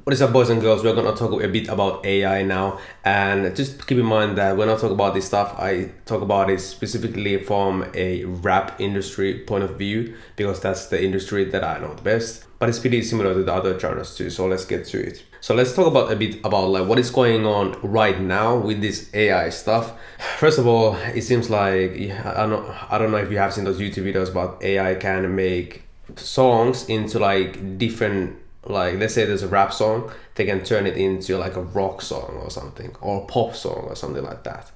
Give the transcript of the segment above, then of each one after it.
What is up, boys and girls? We're gonna talk a bit about AI now, and just keep in mind that when I talk about this stuff, I talk about it specifically from a rap industry point of view because that's the industry that I know the best. But it's pretty similar to the other genres too. So let's get to it. So let's talk about a bit about like what is going on right now with this AI stuff. First of all, it seems like I don't know if you have seen those YouTube videos, but AI can make songs into like different, like let's say there's a rap song, they can turn it into like a rock song or something, or a pop song or something like that.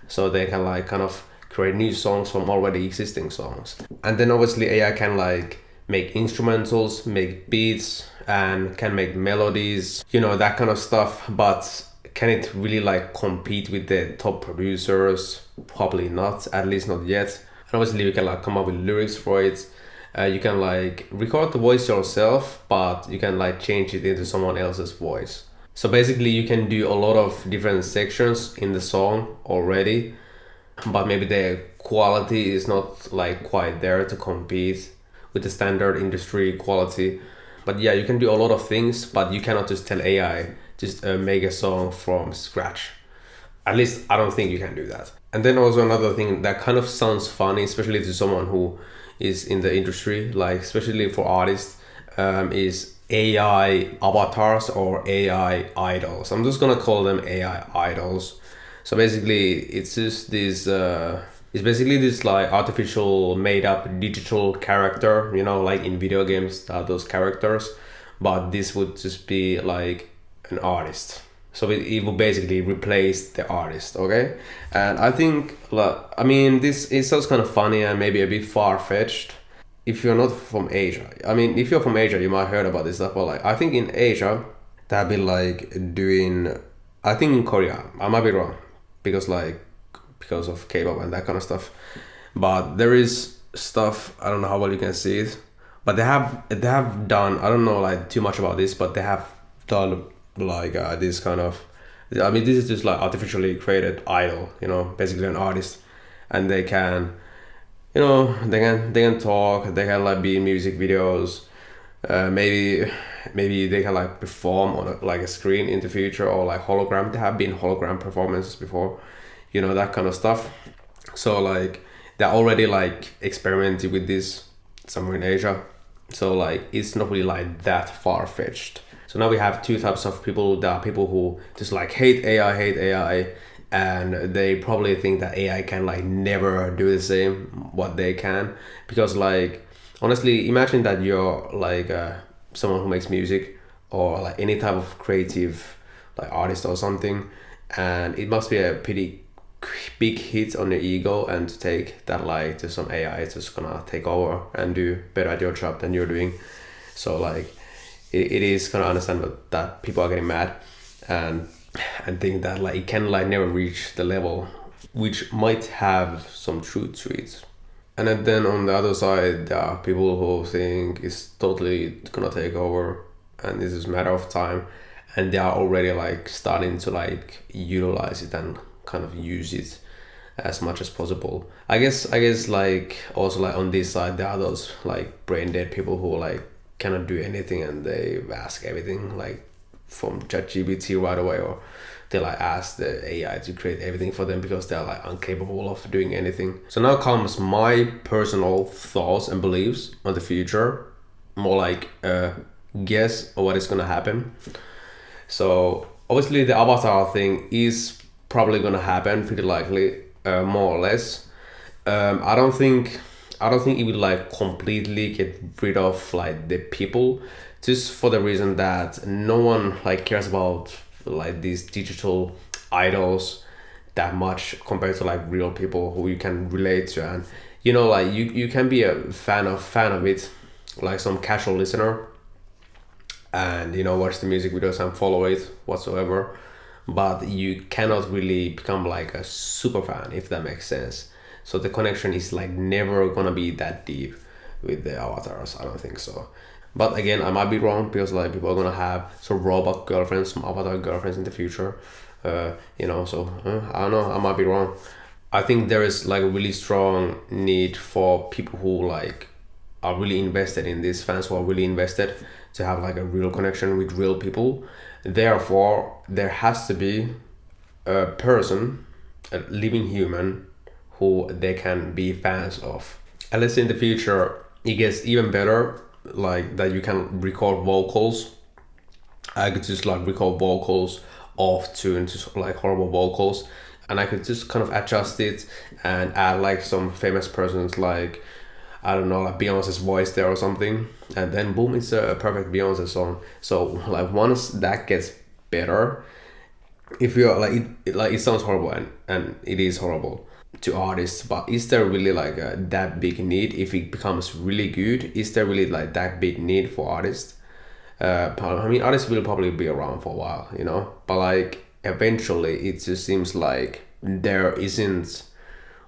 So they can like kind of create new songs from already existing songs. And then obviously AI can like make instrumentals, make beats, and can make melodies, you know, that kind of stuff. But can it really like compete with the top producers? Probably not, at least not yet. And obviously you can like come up with lyrics for it. You can like record the voice yourself, but you can like change it into someone else's voice. So basically you can do a lot of different sections in the song already, but maybe the quality is not like quite there to compete with the standard industry quality. But yeah, you can do a lot of things, but you cannot just tell AI just make a song from scratch. At least I don't think you can do that. And then also another thing that kind of sounds funny, especially to someone who is in the industry, like especially for artists, is AI avatars or AI idols. I'm just gonna call them AI idols. So basically it's just this it's basically this like artificial made up digital character, you know, like in video games, those characters, but this would just be like an artist. So it will basically replace the artist, okay? And I think, I mean, this it sounds kind of funny and maybe a bit far-fetched if you're not from Asia. I mean, if you're from Asia, you might have heard about this stuff, but like, I think in Asia, they have been like doing, I think in Korea, I might be wrong, because of K-pop and that kind of stuff. But there is stuff, I don't know how well you can see it, but they have done, I don't know like too much about this, but they have done like this kind of, I mean, this is just like artificially created idol, you know, basically an artist, and they can, you know, they can talk, they can like be in music videos, maybe they can like perform on like a screen in the future, or like hologram. There have been hologram performances before, you know, that kind of stuff. So like they're already like experimenting with this somewhere in Asia, so like it's not really like that far-fetched. So now we have two types of people. There are people who just like hate AI, and they probably think that AI can like never do the same what they can. Because like, honestly, imagine that you're like someone who makes music or like any type of creative like artist or something, and it must be a pretty big hit on your ego, and to take that like to some AI, it's just gonna take over and do better at your job than you're doing. So like, it is kind of understandable that people are getting mad and think that like it can like never reach the level, which might have some truth to it. And then on the other side, there are people who think it's totally gonna take over and this is a matter of time, and they are already like starting to like utilize it and kind of use it as much as possible. I guess like also like on this side there are those like brain dead people who like cannot do anything and they ask everything like from ChatGPT right away, or they like ask the AI to create everything for them because they're like incapable of doing anything. So now comes my personal thoughts and beliefs on the future, more like a guess of what is gonna happen. So obviously the avatar thing is probably gonna happen pretty likely, more or less. I don't think it will like completely get rid of like the people, just for the reason that no one like cares about like these digital idols that much compared to like real people who you can relate to. And you know, like you can be a fan of it, like some casual listener, and you know, watch the music videos and follow it whatsoever, but you cannot really become like a super fan, if that makes sense. So the connection is like never gonna be that deep with the avatars. I don't think so. But again, I might be wrong, because like people are gonna have some robot girlfriends, some avatar girlfriends in the future. You know, so I don't know. I might be wrong. I think there is like a really strong need for people who like are really invested in this, fans who are really invested, to have like a real connection with real people. Therefore, there has to be a person, a living human, who they can be fans of. And let's say in the future, it gets even better, like that you can record vocals. I could just like record vocals off tune, just like horrible vocals, and I could just kind of adjust it and add like some famous persons, like I don't know, like Beyonce's voice there or something, and then boom, it's a perfect Beyonce song. So like once that gets better, if you're like it sounds horrible, and it is horrible to artists, but is there really like that big need? If it becomes really good, is there really like that big need for artists? I mean, artists will probably be around for a while, you know, but like eventually it just seems like there isn't,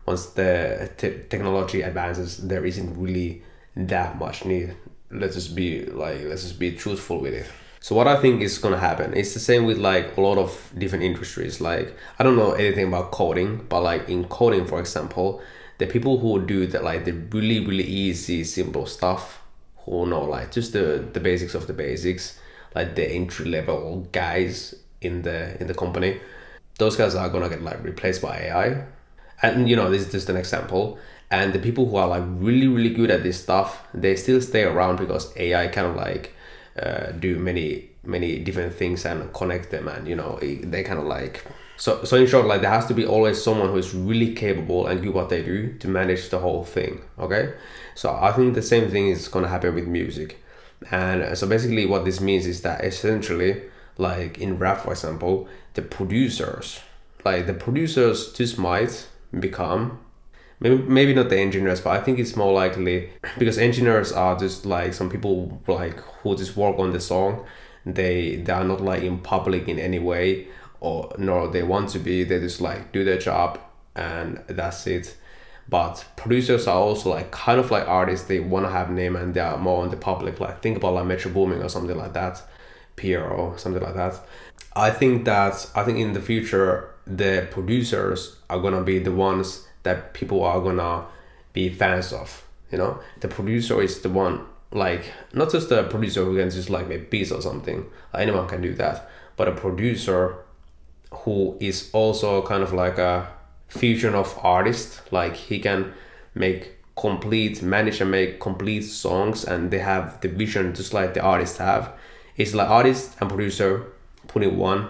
once the technology advances, there isn't really that much need. Let's just be truthful with it. So what I think is gonna happen, it's the same with like a lot of different industries. Like I don't know anything about coding, but like in coding, for example, the people who do that, like the really easy simple stuff, who know like just the basics of the basics, like the entry level guys in the company, those guys are gonna get like replaced by AI. And you know, this is just an example. And the people who are like really good at this stuff, they still stay around because AI kind of like do many different things and connect them, and you know, they kind of like, so in short, like there has to be always someone who is really capable and good what they do to manage the whole thing. Okay, so I think the same thing is gonna happen with music. And so basically what this means is that essentially, like in rap for example, the producers just might become, maybe not the engineers, but I think it's more likely, because engineers are just like some people like who just work on the song. They are not like in public in any way, or nor they want to be. They just like do their job and that's it. But producers are also like kind of like artists. They want to have name and they are more on the public. Like think about like Metro Booming or something like that, PR or something like that. I think in the future the producers are gonna be the ones that people are gonna be fans of. You know, the producer is the one, like not just the producer who can just like make beats or something. Like, anyone can do that, but a producer who is also kind of like a fusion of artist. Like he can manage and make complete songs, and they have the vision just like the artists have. It's like artist and producer put in one,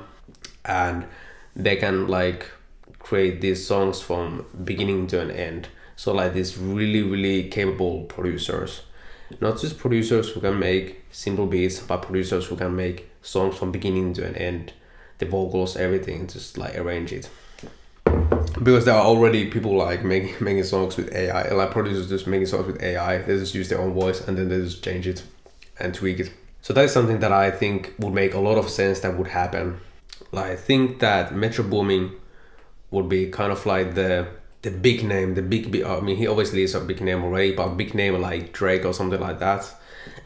and they can like create these songs from beginning to an end. So like these really capable producers, not just producers who can make simple beats, but producers who can make songs from beginning to an end, the vocals, everything, just like arrange it. Because there are already people like making songs with AI, like producers just making songs with AI. They just use their own voice and then they just change it and tweak it. So that is something that I think would make a lot of sense that would happen. Like I think that Metro Booming would be kind of like the big name, I mean, he obviously is a big name already, but big name like Drake or something like that,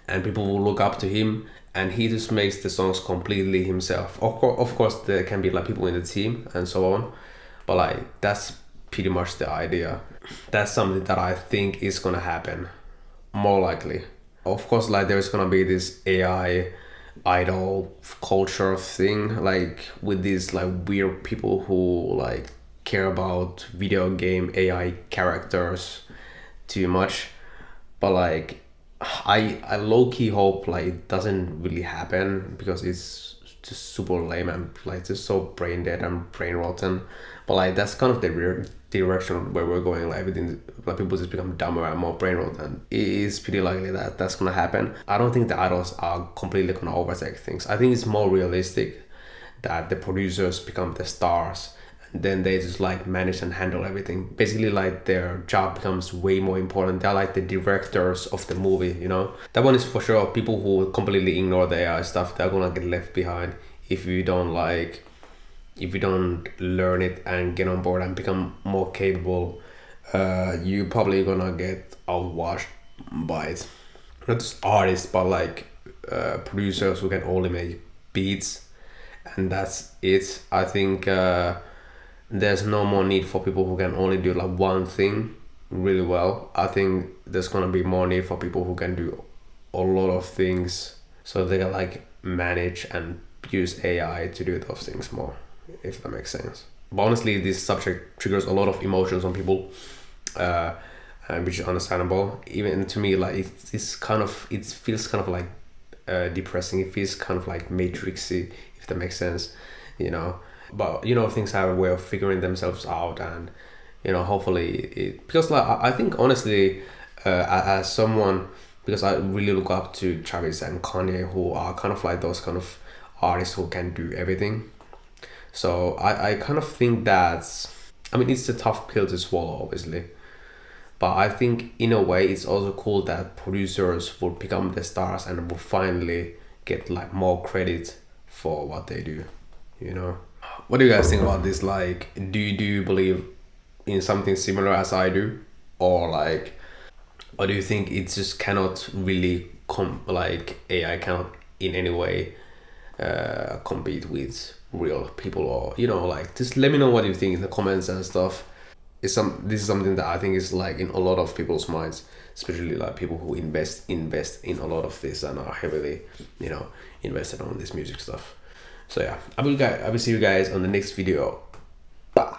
and people will look up to him, and he just makes the songs completely himself. Of course, there can be like people in the team and so on, but like that's pretty much the idea. That's something that I think is gonna happen, more likely. Of course, like there's gonna be this AI idol culture thing, like with these like weird people who like care about video game AI characters too much. But like I low-key hope like it doesn't really happen, because it's just super lame and like just so brain dead and brain rotten. But like that's kind of the direction where we're going. Like everything, like people just become dumber and more brain rotten. It is pretty likely that that's gonna happen. I don't think the idols are completely gonna overtake things. I think it's more realistic that the producers become the stars, and then they just like manage and handle everything. Basically, like their job becomes way more important. They're like the directors of the movie, you know. That one is for sure. People who completely ignore the AI stuff, they're gonna get left behind if you don't learn it and get on board and become more capable. You probably gonna get outwashed by it. Not just artists, but like producers who can only make beats, and that's it. I think there's no more need for people who can only do like one thing really well. I think there's gonna be more need for people who can do a lot of things. so they can like manage and use AI to do those things more, if that makes sense. But honestly, this subject triggers a lot of emotions on people, and which is understandable. Even to me, like it's kind of, it feels kind of like depressing. It feels kind of like matrixy, if that makes sense, you know. But you know, things have a way of figuring themselves out, and you know, hopefully it, because like I think honestly, as someone, because I really look up to Travis and Kanye, who are kind of like those kind of artists who can do everything. So I kind of think that, I mean, it's a tough pill to swallow, obviously. But I think in a way it's also cool that producers would become the stars and would finally get like more credit for what they do, you know? What do you guys think about this? Like, do you believe in something similar as I do? Or like, or do you think it just cannot really like AI cannot in any way compete with real people, or you know, like just let me know what you think in the comments and stuff. This is something that I think is like in a lot of people's minds, especially like people who invest in a lot of this and are heavily, you know, invested on this music stuff. So yeah, I will see you guys on the next video. Bye.